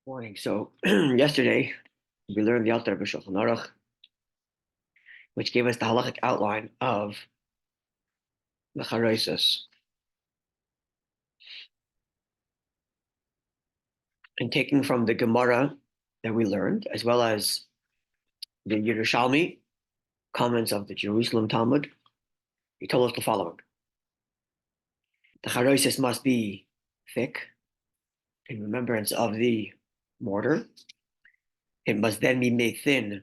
Morning. So yesterday we learned the Alter Rebbe Shulchan Aruch, which gave us the halachic outline of the CHAROSET. And taking from the Gemara that we learned, as well as the Yerushalmi comments of the Jerusalem Talmud, he told us the following: the CHAROSET must be thick in remembrance of the mortar. It must then be made thin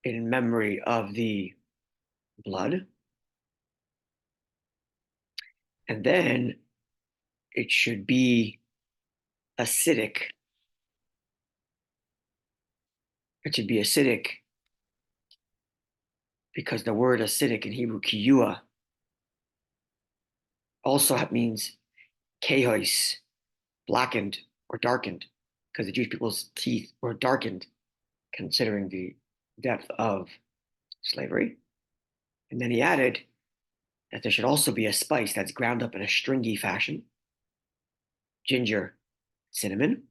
in memory of the blood, and then it should be acidic. It should be acidic because the word acidic in Hebrew, kiyua, also means kehos, blackened or darkened, because the Jewish people's teeth were darkened considering the depth of slavery. And then he added that there should also be a spice that's ground up in a stringy fashion: ginger, cinnamon.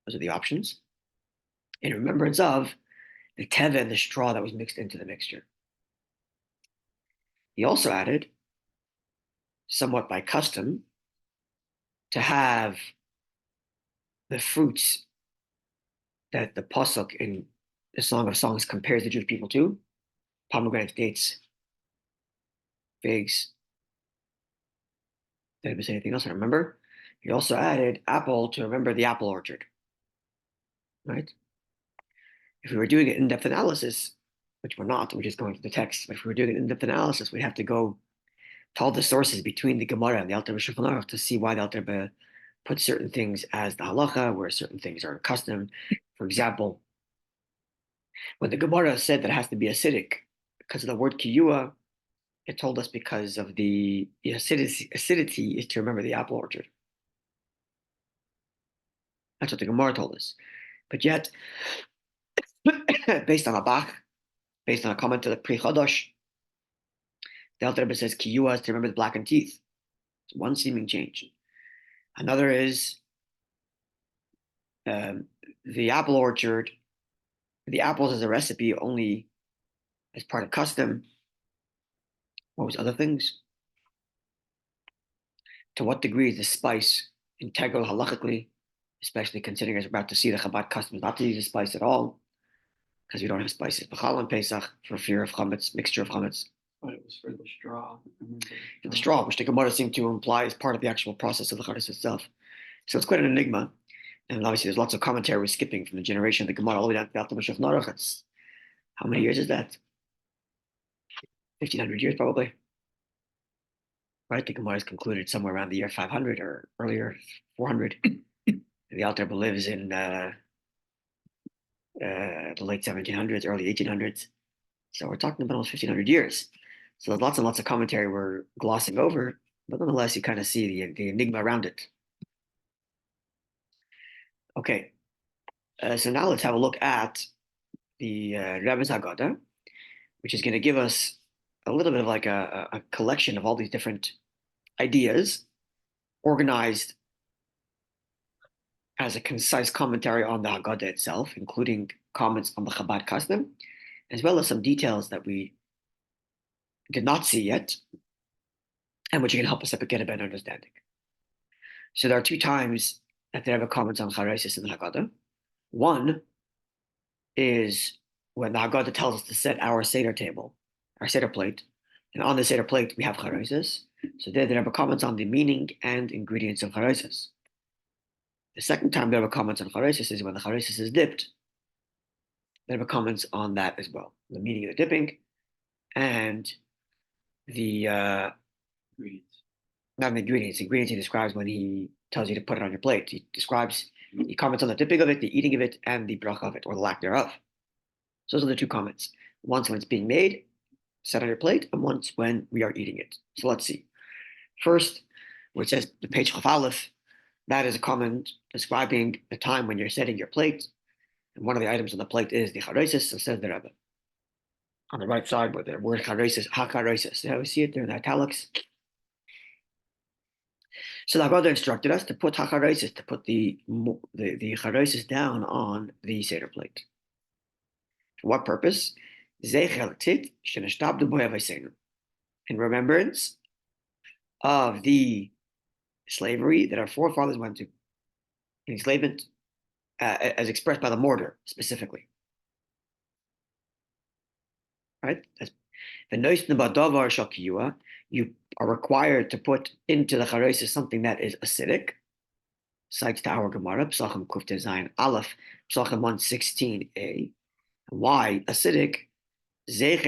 Those are the options. In remembrance of the teva and the straw that was mixed into the mixture. He also added, somewhat by custom, to have the fruits that the pasuk in the Song of Songs compares the Jewish people to: pomegranates, dates, figs. Did I miss anything else? I remember. He also added apple to remember the apple orchard. Right? If we were doing an in-depth analysis, which we're not, we're just going to the text. But if we were doing an in-depth analysis, we'd have to go to all the sources between the Gemara and the Alter Rebbe Shulchan Aruch to see why the Alter Rebbe put certain things as the halacha, where certain things are custom. For example, when the Gemara said that it has to be acidic because of the word kiyua, it told us because of the acidity is to remember the apple orchard. That's what the Gemara told us. But yet, based on a Bach, based on a comment to the Pri Chodosh, the Alter Rebbe says kiyua is to remember the blackened teeth. It's one seeming change. Another is the apple orchard. The apples as a recipe only as part of custom. What was other things? To what degree is the spice integral halachically, especially considering as we're about to see the Chabad custom not to use the spice at all, because we don't have spices. B'chal and Pesach for fear of chametz, mixture of chametz. But it was for the straw. For the straw, which the Gemara seemed to imply is part of the actual process of the Chattis itself. So it's quite an enigma. And obviously, there's lots of commentary we're skipping from the generation of the Gemara all the way down to the Alter Rebbe Shulchan Aruch. That's how many years is that? 1,500 years, probably. Right? The Gemara is concluded somewhere around the year 500 or earlier, 400. The Alter Rebbe lives in the late 1700s, early 1800s. So we're talking about almost 1,500 years. So there's lots and lots of commentary we're glossing over, but nonetheless, you kind of see the enigma around it. Okay, so now let's have a look at the Rebbe's Haggadah, which is going to give us a little bit of like a collection of all these different ideas organized as a concise commentary on the Haggadah itself, including comments on the Chabad custom, as well as some details that we did not see yet, and which are going to help us get a better understanding. So there are two times that the Rebbe comments on CHAROSET in the Haggadah. One is when the Haggadah tells us to set our Seder table, our Seder plate, and on the Seder plate we have CHAROSET. So there the Rebbe comments on the meaning and ingredients of CHAROSET. The second time the Rebbe comments on CHAROSET is when the CHAROSET is dipped. The Rebbe comments on that as well, the meaning of the dipping and the Ingredients. not the ingredients. Ingredients he describes when he tells you to put it on your plate. He comments on the dipping of it, the eating of it, and the bracha of it, or the lack thereof. So those are the two comments. Once when it's being made, set on your plate, and once when we are eating it. So let's see. First, where it says the page Chaf Aleph, that is a comment describing the time when you're setting your plate. And one of the items on the plate is the CHAROSET, so says the Rebbe. On the right side, where the word CHAROSET, HaCHAROSET. So we see it there in the italics. So the Haggadah instructed us to put charoset, to put the charoset down on the Seder plate. For what purpose? In remembrance of the slavery that our forefathers went to, enslavement, as expressed by the mortar specifically. Right? You are required to put into the charoset something that is acidic. Cites to our Gemara, Psachim Kufte Zayin Aleph, Psachim 116a. Why acidic? The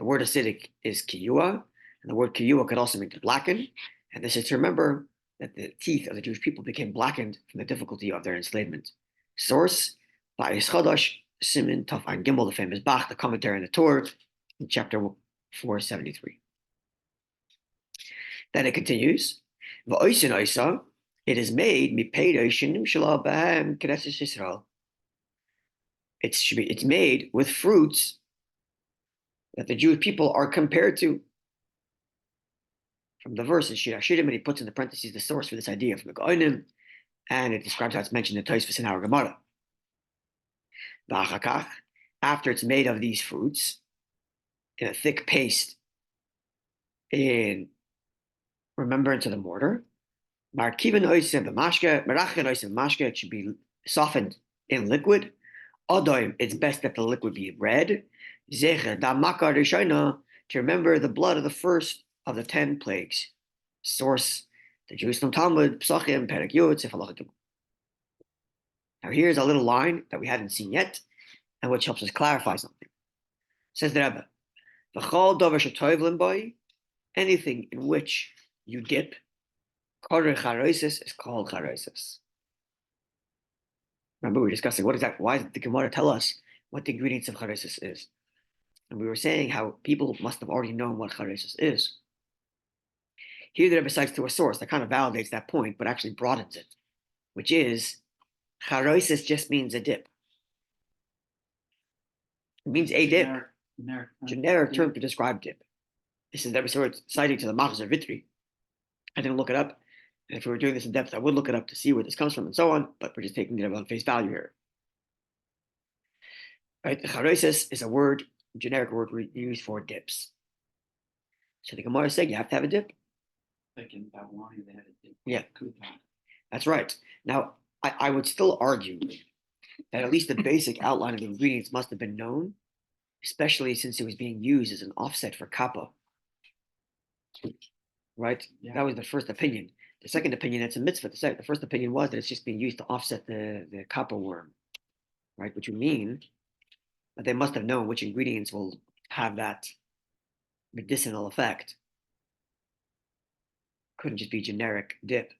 word acidic is kiyua, and the word kiyua could also mean to blacken. And this is to remember that the teeth of the Jewish people became blackened from the difficulty of their enslavement. Source, Ba'is Chadash, Simin Taf Ein Gimel, the famous Bach, the commentary on the Torah, in chapter 473. Then it continues, it is made it's made with fruits that the Jewish people are compared to. From the verse in Shir Hashirim, and he puts in the parentheses the source for this idea from the Goinim, and it describes how it's mentioned in Tosfos in our Gemara. After it's made of these fruits in a thick paste in remembrance of the mortar, it should be softened in liquid. It's best that the liquid be red. To remember the blood of the first of the 10 plagues. Source, the Jerusalem Talmud, Psachim, Perek Yud, Sefer Halacha. Now here's a little line that we hadn't seen yet, and which helps us clarify something. Says the Rebbe, V'chol dover shetoiv limboy, anything in which you dip, koreh charosis is called charosis. Remember, we were discussing why did the Gemara tell us what the ingredients of charosis is? And we were saying how people must have already known what charosis is. Here the Rebbe cites to a source that kind of validates that point, but actually broadens it, which is charosis just means a dip. It means a dip. Generic term to describe dip. This is the Rebbe citing to the Machzor Vitri. I didn't look it up. And if we were doing this in depth, I would look it up to see where this comes from and so on, but we're just taking it on face value here. Right? Charosis is a word, generic word we use for dips. So the Gemara is saying you have to have a dip. Like in Babylon, they had a dip. Yeah, that's right. Now, I would still argue that at least the basic outline of the ingredients must have been known, especially since it was being used as an offset for kappa. Right? Yeah. That was the first opinion. The second opinion, it's a mitzvah. The first opinion was that it's just being used to offset the kappa worm, right? Which would mean that they must have known which ingredients will have that medicinal effect. Couldn't just be generic dip.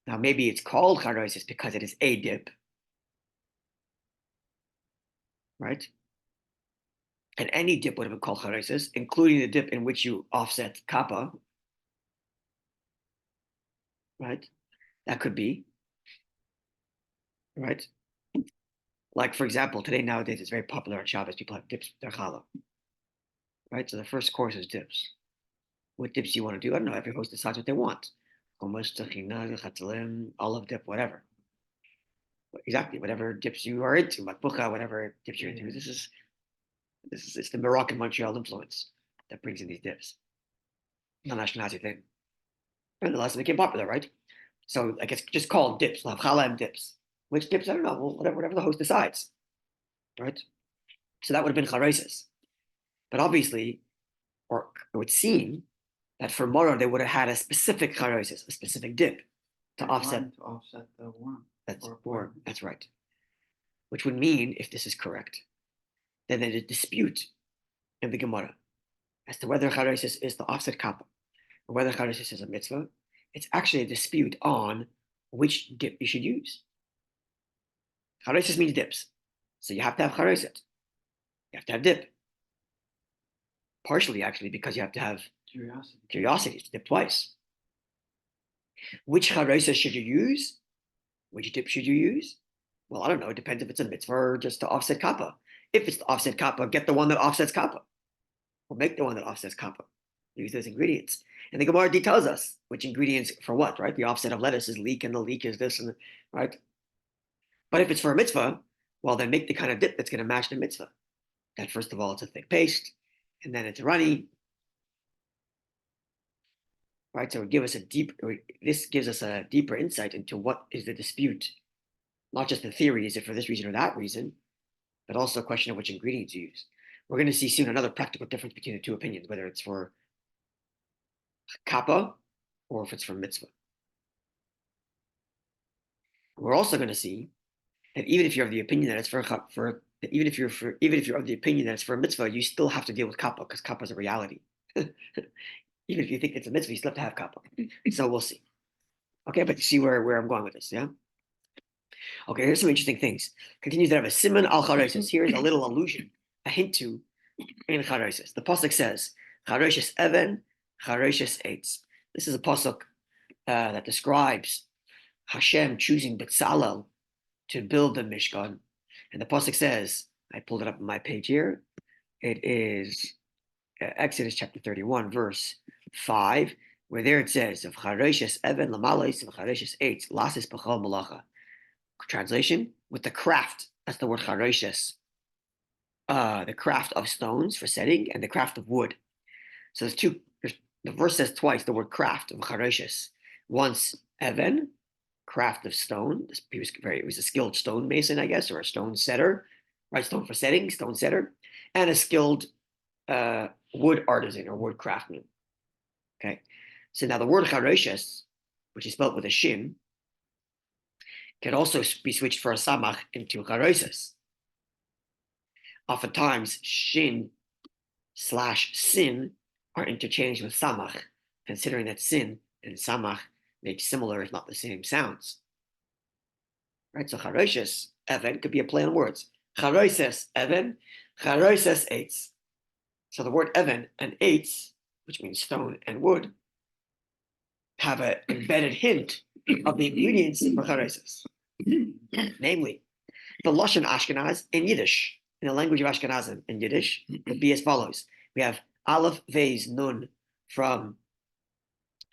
Now, maybe it's called charosis because it is a dip, right? And any dip would have been called charosis, including the dip in which you offset kappa, right? That could be, right? Like, for example, today, nowadays, it's very popular on Shabbos. People have dips, their challah, right? So the first course is dips. What dips do you want to do? I don't know. Every host decides what they want. Olive dip, whatever. Exactly, whatever dips you are into, matbucha, whatever dips you're into. This is it's the Moroccan Montreal influence that brings in these dips. Not an Ashkenazi thing. Nonetheless, it became popular, right? So like it's just called dips. We'll have challah and dips. Which dips? I don't know. Well, whatever the host decides, right? So that would have been charosis. But obviously, or it would seem that for Moror they would have had a specific charosis, a specific dip to offset the worm. That's right. Which would mean, if this is correct, then there's a dispute in the Gemara as to whether charosis is the offset kappa or whether charosis is a mitzvah. It's actually a dispute on which dip you should use. Charosis means dips. So you have to have charoset. You have to have dip. Partially, actually, because you have to have curiosity to dip twice. Which charoset should you use? Which dip should you use? Well, I don't know. It depends if it's a mitzvah or just to offset kappa. If it's to offset kappa, get the one that offsets kappa. Or make the one that offsets kappa. Use those ingredients. And the Gemara tells us which ingredients for what, right? The opposite of lettuce is leek, and the leek is this, and right? But if it's for a mitzvah, well, then make the kind of dip that's going to match the mitzvah. That first of all, it's a thick paste, and then it's runny, right? So this gives us a deeper insight into what is the dispute, not just the theory, is it for this reason or that reason, but also a question of which ingredients you use. We're going to see soon another practical difference between the two opinions, whether it's for kappa or if it's for mitzvah. We're also going to see that even if you're of the opinion that it's even if you're of the opinion that it's for a mitzvah, you still have to deal with kappa because kappa is a reality. Even if you think it's a mitzvah, you still have to have kappa. So we'll see. Okay, but you see where I'm going with this, yeah? Okay, here's some interesting things. Continues to have a siman al charoset. Here's a little allusion, a hint to in charoset. The pasuk says, charoset even, charoset eitz. This is a pasuk that describes Hashem choosing Bezalel to build the Mishkan. And the pasuk says, I pulled it up on my page here. It is Exodus chapter 31, verse 5, where there it says, of charoset even lamalais of charoset eitz lasis b'chol malacha. Translation, with the craft, that's the word charoset, the craft of stones for setting and the craft of wood. So the verse says twice the word craft of charoset. Once even, craft of stone. He was a skilled stonemason, I guess, or a stone setter, right? Stone for setting, stone setter, and a skilled wood artisan or wood craftsman. Okay, so now the word charoset, which is spelled with a shin, can also be switched for a samach into charoset. Oftentimes, shin / sin are interchanged with samach, considering that sin and samach make similar, if not the same, sounds. Right? So charoset even could be a play on words. Charoset even, charoset eitz. So the word even and eitz, which means stone and wood, have an embedded hint of the ingredients for charoset. Namely, the lashon Ashkenaz in Yiddish, in the language of Ashkenazim in Yiddish, would be as follows. We have Aleph, Vez, Nun from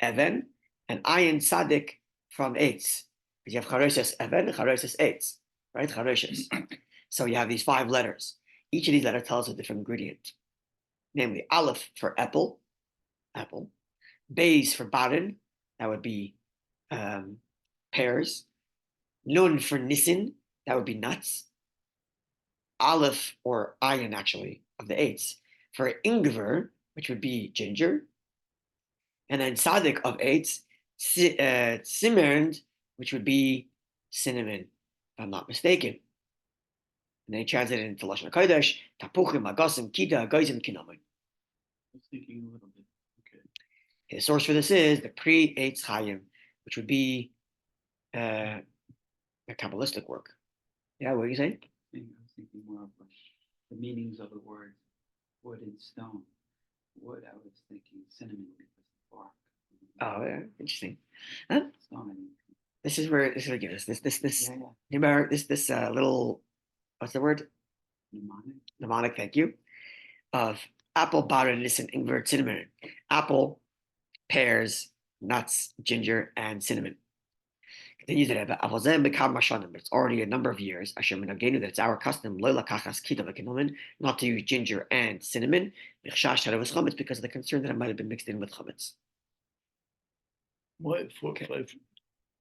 even, and Ayin Sadik from eitz. You have charoset even and charoset eitz, right? Charoset. So you have these 5 letters. Each of these letters tells a different ingredient. Namely, Aleph for apple. Beis for baran, that would be pears. Nun for nisin, that would be nuts. Aleph or ayin, actually, of the eitz, for ingver, which would be ginger. And then sadik of eitz, simmernd, which would be cinnamon, if I'm not mistaken. And then he translated into Lashon HaKodesh, tapuchim, agasim, kida, goizim, kinamim. I was thinking a little bit. Okay. The source for this is the pre-Eitz Chaim, which would be a Kabbalistic work. Yeah, what are you saying? I was thinking more of the meanings of the words wood and stone. Wood, I was thinking cinnamon because of bark. Oh, yeah, interesting. Huh? Stone. This is where give us this. Yeah. You remember this little, what's the word? Mnemonic. Mnemonic, thank you. Of apple, baran, nisin, ingver, cinnamon. Apple, pears, nuts, ginger, and cinnamon. Continues the Rebbe, but it's already a number of years. That it's our custom not to use ginger and cinnamon. It's because of the concern that it might have been mixed in with chametz. Why 5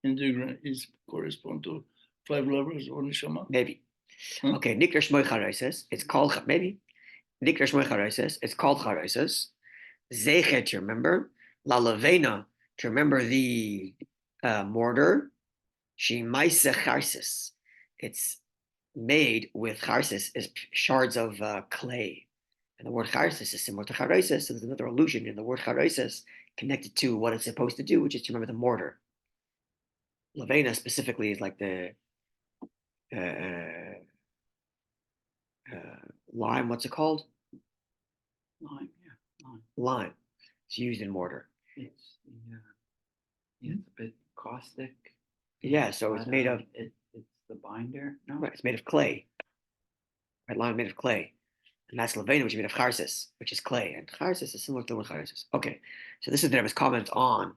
ingredients correspond to 5 levels or neshama? Maybe. Okay, Nikra Shmoy Charoset. It's called maybe. Nikra Shmoy Charoset. It's called charoset. Zeche, to remember. La Levena, to remember the mortar. She maise charsis. It's made with charsis, is shards of clay. And the word charsis is similar to charoset, so there's another allusion in the word charoset connected to what it's supposed to do, which is to remember the mortar. Levena specifically is like the lime, what's it called? Lime, yeah. Lime. It's used in mortar. It's it's a bit caustic. Yeah, so it's made of. It's the binder. No, Right, it's made of clay. Right, lime made of clay, And that's Levi, which is made of CHAROSET, which is clay. And CHAROSET is similar to the word CHAROSET. Okay, so this is the Rebbe's comment on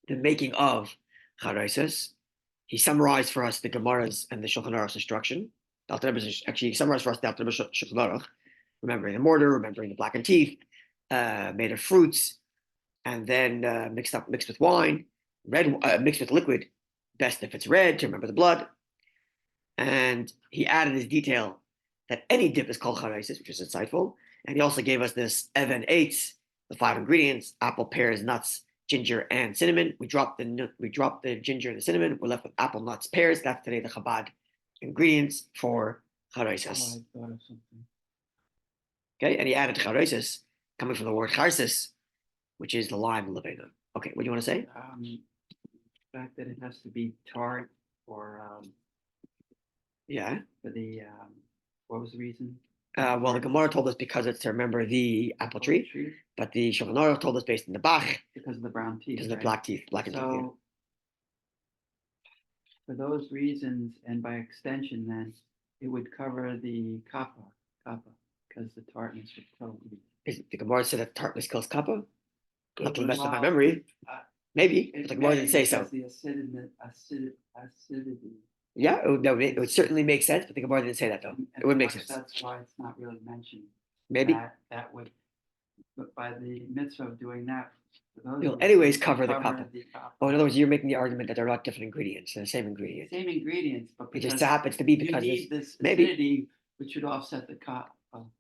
the making of CHAROSET. He summarized for us the Gemara's and the Shulchan Aruch's instruction. The Alter Rebbe actually summarized for us the Alter Rebbe Shulchan Aruch, remembering the mortar, remembering the blackened teeth, made of fruits, and then mixed with wine, mixed with liquid, best if it's red, to remember the blood. And he added his detail that any dip is called CHAROSET, which is insightful. And he also gave us this Even Eitz, the 5 ingredients: apple, pears, nuts, ginger, and cinnamon. We dropped the ginger and the cinnamon. We're left with apple, nuts, pears. That's today the Chabad ingredients for CHAROSET. I thought of something. Okay, and he added CHAROSET coming from the word CHAROSET, which is the lime Levena. Okay, what do you want to say? The fact that it has to be tart or Yeah. for the what was the reason? Well, the Gemara told us because it's to remember the apple tree, but the Shulchan Aruch told us based on the Bach because of the brown teeth. because of the black teeth, blackened teeth. Yeah. So for those reasons, and by extension, then it would cover the kappa, because the tartness would totally. The Gemara said that tartness kills kappa? Not to the best of my Well, memory. Maybe, but the Gemara didn't say so. The acidity. Yeah, it would certainly make sense, but the Gemara didn't say that though. It would make sense. That's why it's not really mentioned. Maybe. That would, but by the mitzvah of doing that, You'll anyways cover the kappa. Oh, in other words, you're making the argument that they're not different ingredients, they're the same ingredients. Same ingredients, but it just happens to be because you need this maybe acidity, which should offset the kappa.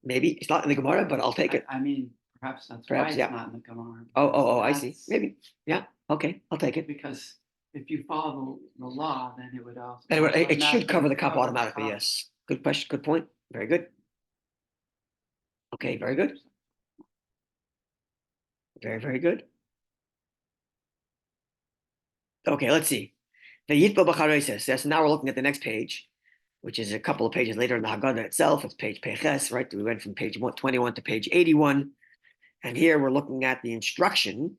Maybe it's not in the Gemara, but I'll take it. I mean, perhaps that's why it's not in the Gemara. Oh, I see. Maybe. Yeah. Okay, I'll take it. Because if you follow the law, then it would also. Anyway, it should cover the kappa automatically. Yes. Good question. Good point. Very good. Okay. Very good. Very, very good. Okay, let's see. The Yitbo b'CHAROSET. Yes, now we're looking at the next page, which is a couple of pages later in the Haggadah itself. It's page Peches, right? We went from page 21 to page 81. And here we're looking at the instruction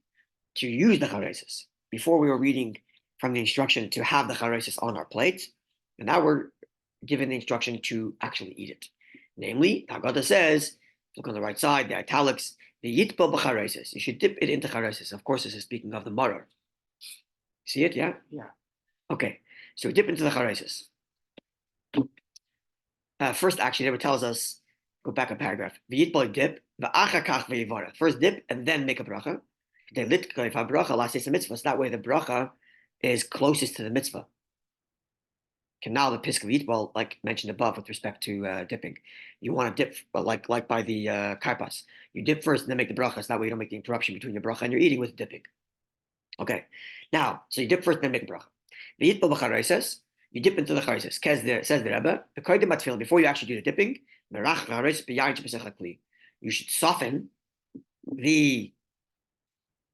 to use the CHAROSET. Before we were reading from the instruction to have the CHAROSET on our plate. And now we're given the instruction to actually eat it. Namely, the Haggadah says, look on the right side, the italics, the Yitbo b'CHAROSET. You should dip it into CHAROSET. Of course, this is speaking of the maror. See it? Yeah? Yeah. Okay. So we dip into the CHAROSET. First, actually, it tells us, go back a paragraph. V'yitbo dip, v'achakach v'yivara. First dip, and then make a bracha. So that way the bracha is closest to the mitzvah. And now the pisk of yitbol, like mentioned above with respect to dipping. You want to dip, like by the karpas. You dip first and then make the bracha. So that way you don't make the interruption between your bracha and your eating with dipping. Okay. Now, so you dip first and then make the bracha. The yitbol b'CHAROSET, you dip into the CHAROSET. Says the Rebbe, before you actually do the dipping, you should soften the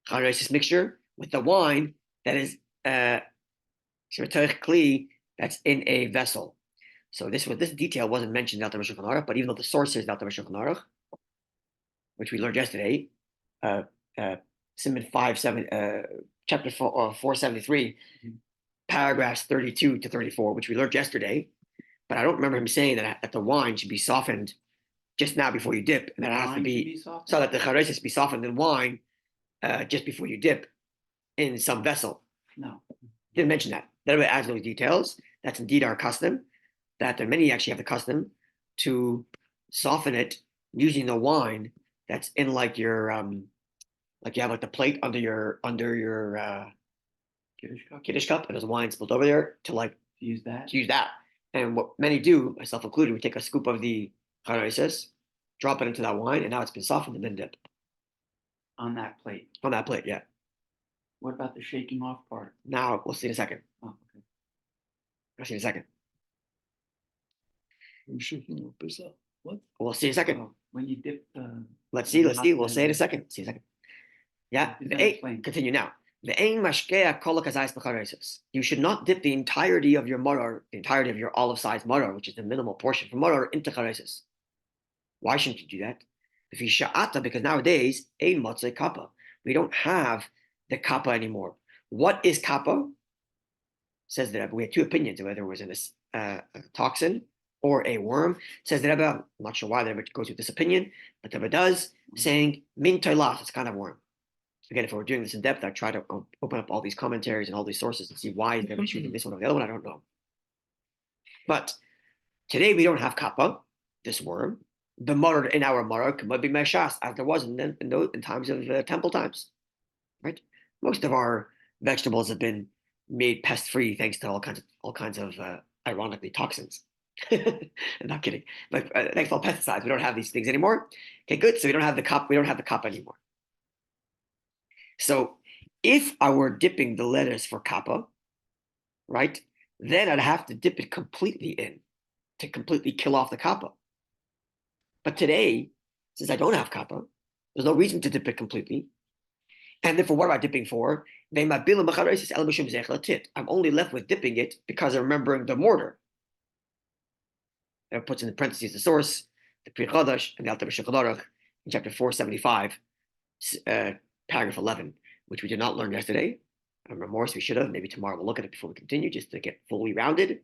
CHAROSET mixture with the wine that is that's in a vessel. So this detail wasn't mentioned in the Shulchan Aruch, but even though the source is in the Shulchan Aruch, which we learned yesterday, Siman 5-7, chapter 473, paragraphs 32 to 34, which we learned yesterday, but I don't remember him saying that the wine should be softened just now before you dip, and that has to be so that the CHAROSET be softened in wine just before you dip in some vessel. No. Didn't mention that. That way adds those details. That's indeed our custom. That there many actually have the custom to soften it using the wine that's in like your like you have like the plate under your Kiddush cup, and there's wine spilled over there to use that. And what many do, myself included, we take a scoop of the CHAROSET, drop it into that wine, and now it's been softened and then dip. On that plate. On that plate, yeah. What about the shaking off part? Now we'll see in a second. Oh, okay. We'll see in a second. We're shaking off Pesach. What? We'll see in a second. When you dip the. Let's see. We'll say in a second. See in a second. Yeah. Continue now. You should not dip the entirety of your maror, the entirety of your olive-sized maror, which is the minimal portion from maror, into CHAROSET. Why shouldn't you do that? Because nowadays, ein motzei kappa. We don't have the kappa anymore. What is kappa? Says that we had two opinions of whether it was a toxin or a worm. Says the Rebbe, I'm not sure why the Rebbe goes with this opinion, but the Rebbe does, saying min toilas, it's kind of worm. Again, if we're doing this in depth, I try to open up all these commentaries and all these sources and see why the Rebbe is choosing this one or the other one. I don't know. But today we don't have kappa, this worm. The murder in our murder could be meshas, as there was in times of temple times, right? Most of our vegetables have been made pest-free thanks to all kinds of ironically toxins. I'm not kidding, but thanks to all pesticides, we don't have these things anymore. Okay, good. So we don't have the cup. We don't have the cup anymore. So if I were dipping the lettuce for kappa, right, then I'd have to dip it completely in to completely kill off the kappa. But today, since I don't have kappa, there's no reason to dip it completely. And therefore, what am I dipping for? I'm only left with dipping it because I'm remembering the mortar. And it puts in the parentheses the source, the Pri Chadash, and the Alter B'Shulchan in chapter 475, paragraph 11, which we did not learn yesterday. I'm remorse, we should have. Maybe tomorrow we'll look at it before we continue, just to get fully rounded.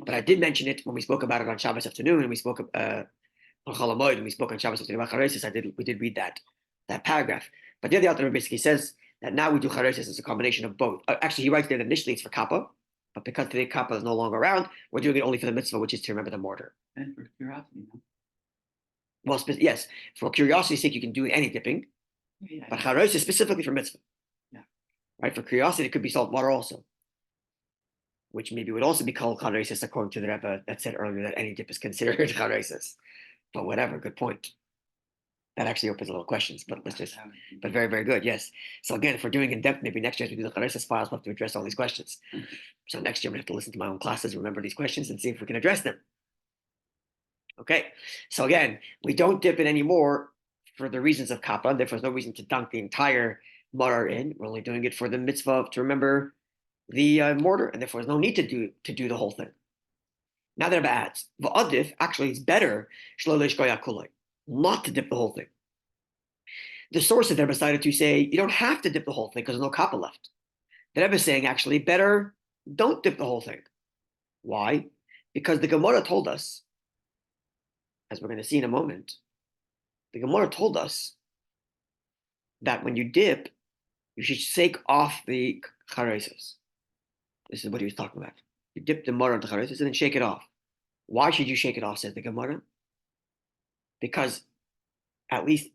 But I did mention it when we spoke about it on Shabbos afternoon, and we spoke on Chol Hamoed, and we spoke on Shabbos afternoon about CHAROSET. We did read that paragraph. But the Alter basically says that now we do CHAROSET as a combination of both. Actually, he writes there that initially it's for kappa, but because today kappa is no longer around, we're doing it only for the mitzvah, which is to remember the mortar. And for curiosity, no? Well, yes, for curiosity's sake, you can do any dipping, but CHAROSET is specifically for mitzvah. Yeah. Right? For curiosity, it could be salt water also, which maybe would also be called CHAROSET according to the Rebbe that said earlier that any dip is considered CHAROSET. But whatever, good point. That actually opens a little questions, but but very, very good, yes. So again, if we're doing in depth, maybe next year as we do the CHAROSET files, we'll have to address all these questions. So next year I'm gonna have to listen to my own classes, remember these questions, and see if we can address them. Okay, so again, we don't dip it anymore for the reasons of kappa. Therefore, there's no reason to dunk the entire mortar in. We're only doing it for the mitzvah to remember the mortar, and therefore there's no need to do the whole thing. Now the Rebbe adds, v'adif, actually it's better not to dip the whole thing. The sources there decided to say you don't have to dip the whole thing because there's no kappa left. The Rebbe is saying actually better don't dip the whole thing. Why? Because the Gemara told us, as we're going to see in a moment, the Gemara told us that when you dip, you should shake off the CHAROSET. This is what he was talking about. You dip the mortar into CHAROSET and then shake it off. Why should you shake it off, says the Gemara? Because at least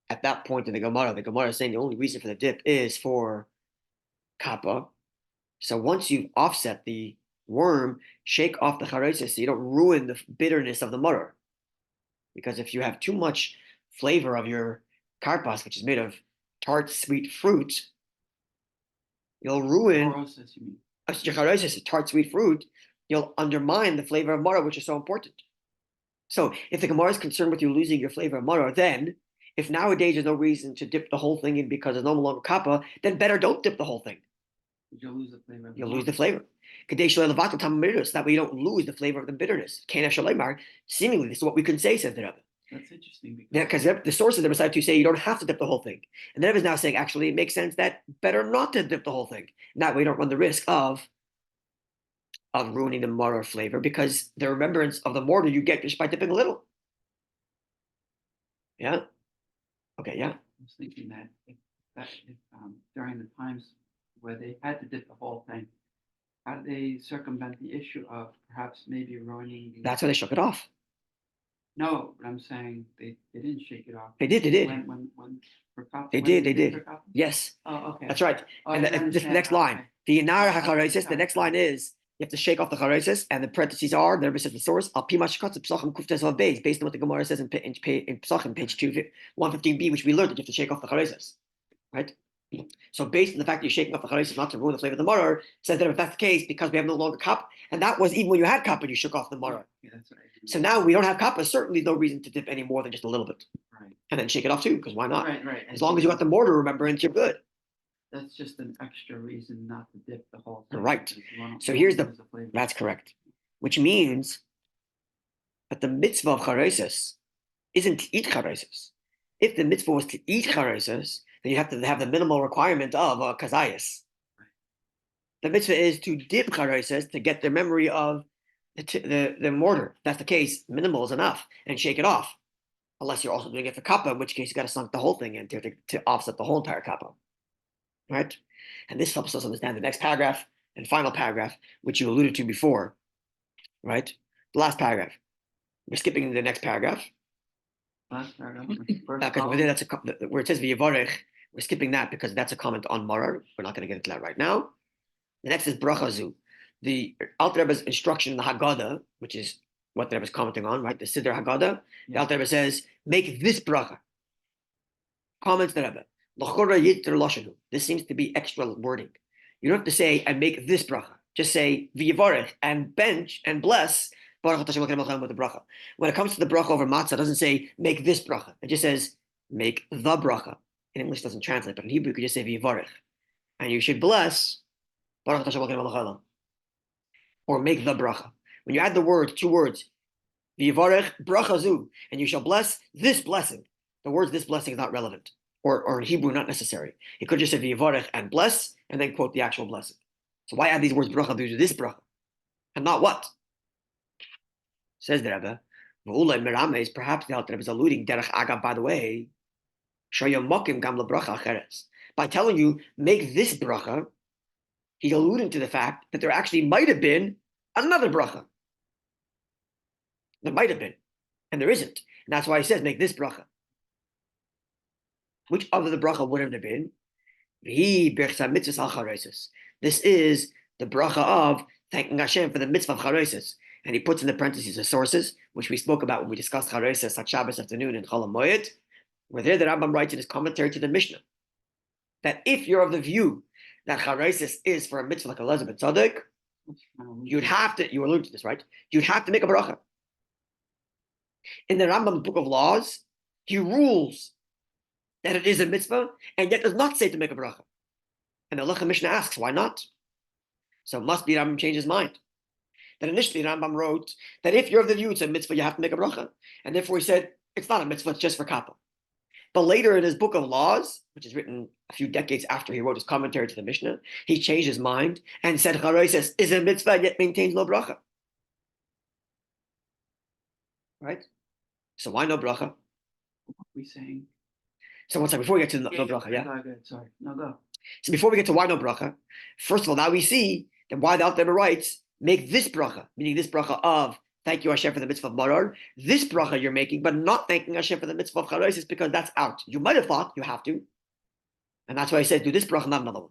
at that point in the Gemara is saying the only reason for the dip is for kappa. So once you've offset the worm, shake off the CHAROSET so you don't ruin the bitterness of the mortar. Because if you have too much flavor of your karpas, which is made of tart, sweet fruit, you'll ruin. CHAROSET, you mean? CHAROSET, tart, sweet fruit, you'll undermine the flavor of mortar, which is so important. So if the Gemara is concerned with you losing your flavor of mortar, then if nowadays there's no reason to dip the whole thing in because there's no longer kappa, then better don't dip the whole thing. You'll lose the flavor. You'll lose the flavor. That way you don't lose the flavor of the bitterness. Seemingly, this is what we can say, says the Rebbe. That's interesting. Because the sources there decided to say you don't have to dip the whole thing. And the Rebbe is now saying, actually, it makes sense that better not to dip the whole thing. And that way you don't run the risk of ruining the mortar flavor, because the remembrance of the mortar you get just by dipping a little. Yeah? Okay, yeah. I was thinking that if during the times where they had to dip the whole thing, how did they circumvent the issue of perhaps maybe ruining the... That's why they shook it off. No, but I'm saying they didn't shake it off. They did. When for kappa, they did. Yes. Oh, okay. That's right. Oh, and the next line, the Yinar HaCHAROSET, the next line is, you have to shake off the CHAROSET, and the parentheses are, the Rebbe says the source, Al Pi Mashkatz Psachim Kuftes Vav Beis, based on what the Gemara says in Psachim, page 115b, which we learned that you have to shake off the CHAROSET, right? So based on the fact that you're shaking off the CHAROSET not to ruin the flavor of the mortar, says that if that's the case, because we have no longer cup, and that was even when you had cup and you shook off the mortar. Yeah, that's right. So now we don't have cup, there's certainly no reason to dip any more than just a little bit. Right. And then shake it off too, because why not? Right. As long as you got the mortar remembrance, you're good. That's just an extra reason not to dip the whole thing. Right. So here's that's correct. Which means that the mitzvah of CHAROSET isn't to eat CHAROSET. If the mitzvah was to eat CHAROSET, then you have to have the minimal requirement of kazayas. Right. The mitzvah is to dip CHAROSET to get the memory of the mortar. If that's the case, minimal is enough, and shake it off. Unless you're also doing it for kappa, in which case you got to sunk the whole thing in to offset the whole entire kappa, right? And this helps us understand the next paragraph and final paragraph, which you alluded to before, right? The last paragraph. We're skipping the next paragraph. Last paragraph. Because where it says v'yivarech, we're skipping that because that's a comment on marar. We're not going to get into that right now. The next is brachazu. The Alter Rebbe's instruction in the Haggadah, which is what the Rebbe is commenting on, right? The Siddur Haggadah. The Alter Rebbe says, make this bracha. Comments the Rebbe. L'chora yitr loshenu. This seems to be extra wording. You don't have to say, and make this bracha. Just say, v'yivarech, and bench, and bless, Baruch Hashem with the bracha. When it comes to the bracha over matzah, it doesn't say, make this bracha. It just says, make the bracha. In English, it doesn't translate, but in Hebrew, you could just say, v'yivarech. And you should bless, Baruch Hashem or make the bracha. When you add the word, two words, v'yivarech brachazu, and you shall bless this blessing. The words this blessing is not relevant, or in Hebrew, not necessary. He could just say v'yivarech and bless, and then quote the actual blessing. So why add these words bracha to this bracha? And not what? Says the Rebbe, perhaps the Alter Rebbe is alluding, derech agav, by the way, by telling you, make this bracha, he's alluding to the fact that there actually might have been another bracha. There might have been, and there isn't. And that's why he says, make this bracha. Which other the bracha would have been? This is the bracha of thanking Hashem for the mitzvah of charoset. And he puts in the parentheses the sources, which we spoke about when we discussed charoset at Shabbos afternoon in Chol HaMoed, where there the Rambam writes in his commentary to the Mishnah that if you're of the view that charoset is for a mitzvah like Elazar ben Tzadok, you'd have to, you alluded to this, right? You'd have to make a bracha. In the Rambam Book of Laws, he rules that it is a mitzvah, and yet does not say to make a bracha. And the Halacha Mishnah asks, why not? So it must be Rambam changed his mind. That initially Rambam wrote that if you're of the view it's a mitzvah, you have to make a bracha. And therefore he said, it's not a mitzvah, it's just for kappa. But later in his Book of Laws, which is written a few decades after he wrote his commentary to the Mishnah, he changed his mind and said charoset is a mitzvah and yet maintains no bracha. Right? So why no bracha? What are we saying? So one second, before we get to no bracha, yeah? Go. Sorry. No, go. So before we get to why no bracha, first of all, now we see that why the Alter Rebbe writes, make this bracha, meaning this bracha of thank you Hashem for the mitzvah of marar, this bracha you're making, but not thanking Hashem for the mitzvah of charoset because that's out. You might have thought you have to. And that's why he says, do this bracha, not another one.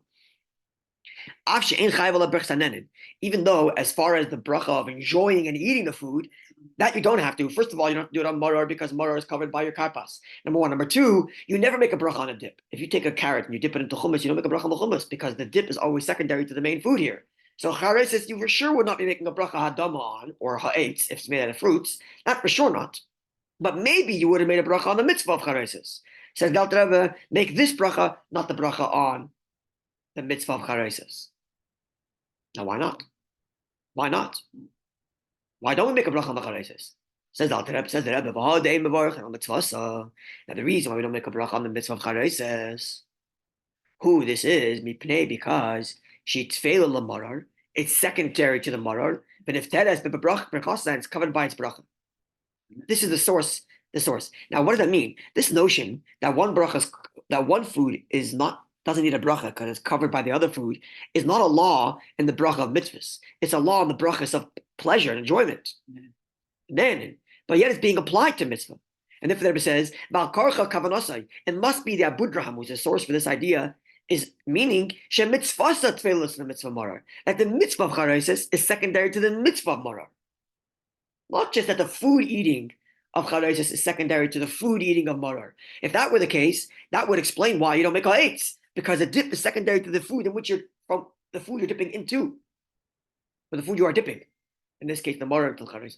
Even though, as far as the bracha of enjoying and eating the food, that you don't have to. First of all, you don't have to do it on marar because marar is covered by your karpas. Number one. Number two, you never make a bracha on a dip. If you take a carrot and you dip it into hummus, you don't make a bracha on the hummus because the dip is always secondary to the main food here. So charoset, you for sure would not be making a bracha hadama on, or ha'etz, if it's made out of fruits. Not for sure not. But maybe you would have made a bracha on the mitzvah of charoset. Says the Alter Rebbe, make this bracha, not the bracha on the mitzvah of charoset. Now why not? Why not? Why don't we make a bracha on the charoset? Says the Alter Rebbe, says the Rebbe, now the reason why we don't make a bracha on the mitzvah of charoset, who this is, mipnei, because she'tfeila lamarar, it's secondary to the marar, but if teres the bracha, it's covered by its bracha. This is the source. The source. Now, what does that mean? This notion that one bracha, that one food is not doesn't need a bracha because it's covered by the other food is not a law in the bracha of mitzvahs. It's a law in the brachas of pleasure and enjoyment. Then, but yet it's being applied to mitzvah. And therefore, the Rebbe says, "Bal karcha kavanosai." It must be the Abudraham, which is the source for this idea. Is meaning shemitzvasa tefilus the mitzvah marar. That the mitzvah of charoset is secondary to the mitzvah of marar. Not just that the food eating of charoset is secondary to the food eating of marar. If that were the case, that would explain why you don't make ha'etz, because the dip is secondary to the food in which you're from the food you're dipping into, or the food you are dipping. In this case, the marar until charoset.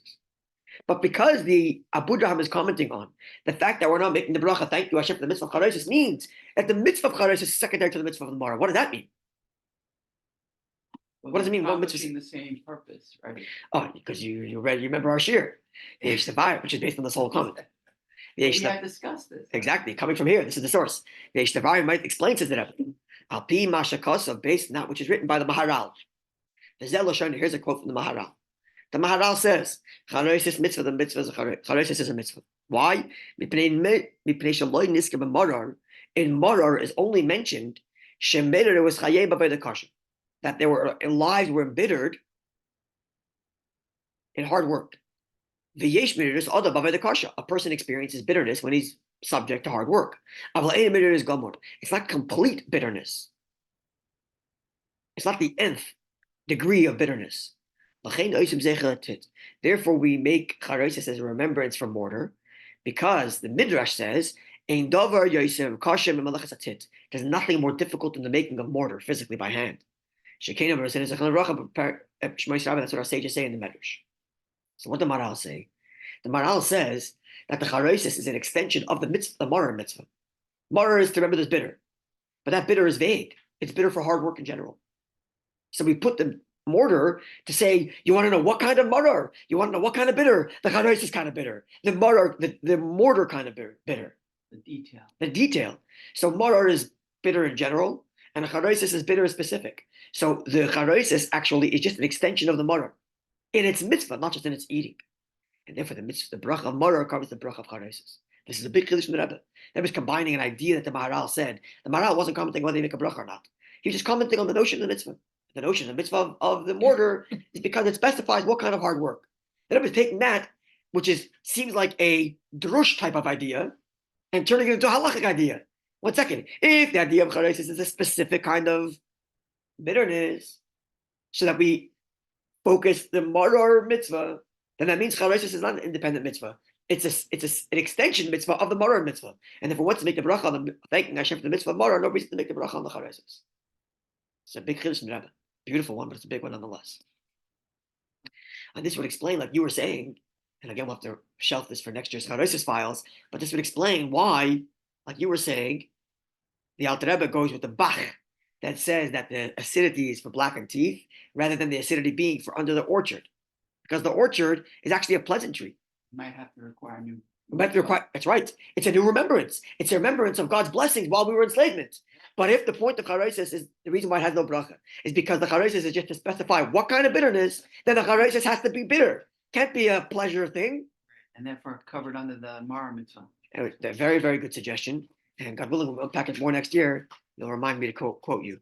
But because the Abudraham is commenting on the fact that we're not making the bracha, thank you Hashem for the mitzvah of charoset, means that the mitzvah of charoset is secondary to the mitzvah of the marar. What does that mean? Well, what does it mean? One accomplishing the same purpose, right? Oh, because you remember our shir, which is based on this whole comment. I discussed this. Exactly, coming from here. This is the source. The Yeshtavari might explain to the Rebbe. Al pi mashakasa, based on that which is written by the Maharal. Here's a quote from the Maharal. The Maharal says, Charoset mitzvah, the mitzvah is a Charoset is a mitzvah. Why? In Marar is only mentioned that they were lives were embittered in hard work. A person experiences bitterness when he's subject to hard work. It's not complete bitterness. It's not the nth degree of bitterness. Therefore, we make charoset as a remembrance for mortar, because the Midrash says, there's nothing more difficult than the making of mortar physically by hand. That's what our sages say in the Midrash. So what the Maharal say? The Maharal says that the charoset is an extension of the mitzvah, the mortar mitzvah. Mortar is to remember there's bitter, but that bitter is vague. It's bitter for hard work in general. So we put the mortar to say, you want to know what kind of mortar? You want to know what kind of bitter? The charoset is kind of bitter. The mortar kind of bitter. The detail. So mortar is bitter in general, and the charoset is bitter specific. So the charoset actually is just an extension of the mortar in its mitzvah, not just in its eating. And therefore the mitzvah, the bracha of mortar covers the bracha of charoset. This is a big chiddush from the Rebbe. Rebbe is combining an idea that the Maharal said. The Maharal wasn't commenting whether they make a bracha or not. He was just commenting on the notion of the mitzvah. The notion of the mitzvah of the mortar is because it specifies what kind of hard work. The Rebbe is taking that, which seems like a drush type of idea, and turning it into a halachic idea. 1 second. If the idea of charoset is a specific kind of bitterness, so that we focus the mortar mitzvah, then that means charoset is not an independent mitzvah. It's an extension mitzvah of the mortar mitzvah. And if we want to make the bracha on the thanking Hashem for the mitzvah of mortar, no reason to make the bracha on the charoset. It's a big chiddush from the Rebbe. Beautiful one, but it's a big one nonetheless. And this would explain, like you were saying, and again we'll have to shelf this for next year's charoset files, but this would explain why, like you were saying, the Alter Rebbe goes with the Bach that says that the acidity is for blackened teeth rather than the acidity being for under the orchard. Because the orchard is actually a pleasantry. Might have to require new. That's right. It's a new remembrance. It's a remembrance of God's blessings while we were in enslavement. But if the point of charoset is the reason why it has no bracha is because the charoset is just to specify what kind of bitterness, then the charoset has to be bitter. Can't be a pleasure thing. And therefore covered under the Mara mitzvah. Anyway, a very, very good suggestion. And God willing, we'll unpack it more next year. You'll remind me to quote you.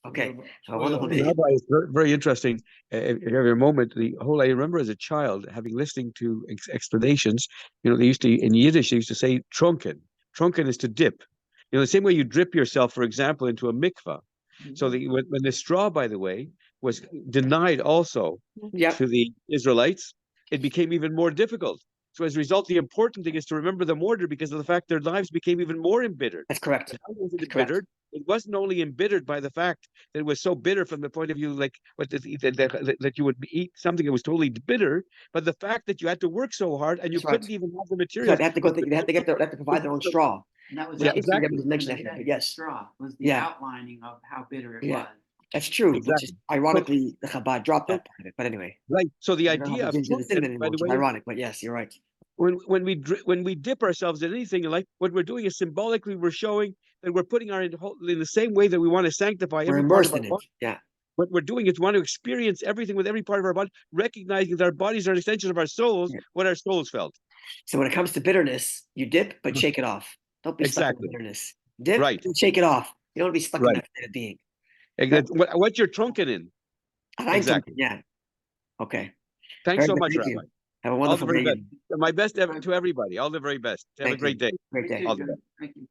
Okay. So a wonderful day. Rabbi, it's very, very interesting. If you have a moment, I remember as a child listening to explanations, they used to, in Yiddish, they used to say trunken. Trunken is to dip. The same way you drip yourself, for example, into a mikvah. Mm-hmm. So when the straw, by the way, was denied also to the Israelites, it became even more difficult. So as a result, the important thing is to remember the mortar because of the fact their lives became even more embittered. That's correct. How was it embittered? It wasn't only embittered by the fact that it was so bitter from the point of view that you would eat something that was totally bitter, but the fact that you had to work so hard and you couldn't even have the material. They had to provide their own straw. And that was exactly. Yes. Straw was the outlining of how bitter it was. That's true. Exactly. Which is ironically the Chabad dropped that part of it. But anyway, right. So the idea of by the way, ironic, but yes, you're right. When we dip ourselves in anything in life, what we're doing is symbolically we're showing that we're putting in the same way that we want to sanctify every part of our body. Yeah. What we're doing is want to experience everything with every part of our body, recognizing that our bodies are an extension of our souls, what our souls felt. So when it comes to bitterness, you dip, but shake it off. Don't be stuck in bitterness. Dip, and shake it off. You don't want to be stuck in that state of being. What you're trunken in. Exactly. Yeah. Okay. Thanks so much, Rabbi. Have a wonderful day. My best to everybody. All the very best. Have a great day. Great day. All the best. Thank you.